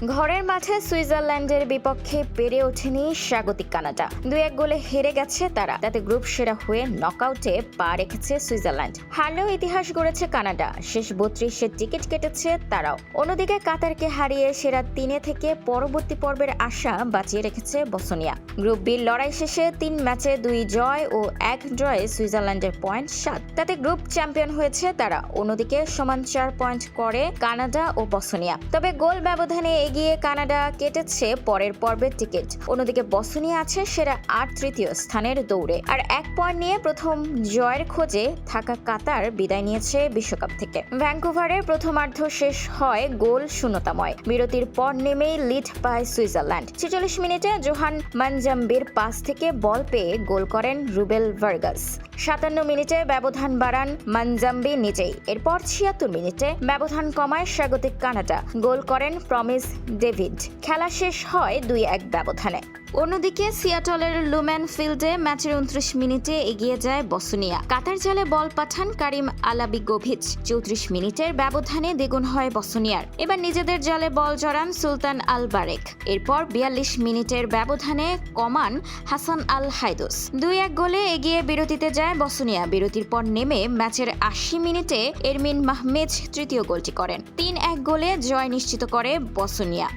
ঘরের মাঠে সুইজারল্যান্ডের বিপক্ষে পেরে ওঠেনি স্বাগতিক কানাডা। 2-1 গোলে হেরে গেছে তারা। তাতে গ্রুপ সেরা হয়ে নকআউটে পা রেখেছে সুইজারল্যান্ড। হারলেও ইতিহাস গড়েছে কানাডা। শেষ 32-এর টিকিট কেটেছে তারাও। অন্যদিকে কাতারকে হারিয়ে সেরা 3 থেকে পরবর্তী পর্বের আশা বাঁচিয়ে রেখেছে বসনিয়া। গ্রুপ বির লড়াই শেষে 3 ম্যাচে 2 জয় ও 1 ড্রয়ে সুইজারল্যান্ডের পয়েন্ট 7। তাতে গ্রুপ চ্যাম্পিয়ন হয়েছে তারা। অন্যদিকে সমান 4 পয়েন্ট করে কানাডা ও বসনিয়া। তবে গোল ব্যবধানে এগিয়ে কানাডা কেটেছে পরের পর্বের টিকিট। অন্যদিকে বসনিয়া আছে সেরা 8 তৃতীয় স্থানের দৌড়ে। আর 1 পয়েন্ট নিয়ে প্রথম জয়ের খোঁজে থাকা কাতার বিদায় নিয়েছে বিশ্বকাপ থেকে। ভ্যাঙ্কুভারের প্রথমার্ধ শেষ হয় গোল শূন্যতাময়। বিরতির পর নেমেই লিড পায় সুইজারল্যান্ড। 46 মিনিটে জোহান মানজাম্বির পাস থেকে বল পেয়ে গোল করেন রুবেল ভার্গাস। 57 মিনিটে ব্যবধান বাড়ান মানজাম্বি নিজেই। এরপর 76 মিনিটে ব্যবধান কমায় স্বাগতিক কানাডা। গোল করেন প্রমিস ডেভিড। খেলা শেষ হয় 2-1 ব্যবধানে। অন্যদিকে সিয়াটলের লুমেন ফিল্ডে ম্যাচের 29 মিনিটে এগিয়ে যায় বসনিয়া। কাতার জালে বল পাঠান কারিম আলাবিগোভিচ। 34 মিনিটের ব্যবধানে দ্বিগুণ হয় বসনিয়ার। এবার নিজেদের জালে বল জড়ান সুলতান আল বারেক। এরপর 42 মিনিটের ব্যবধানে কমান হাসান আল হাইদোস। 2-1 গোলে এগিয়ে বিরতিতে যায় বসনিয়া। বিরতির পর নেমে ম্যাচের 80 মিনিটে এরমিন মাহমেজ তৃতীয় গোলটি করেন। 3-1 গোলে জয় নিশ্চিত করে বসনিয়া।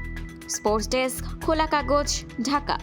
স্পোর্টস ডেস্ক, খোলা কাগজ, ঢাকা।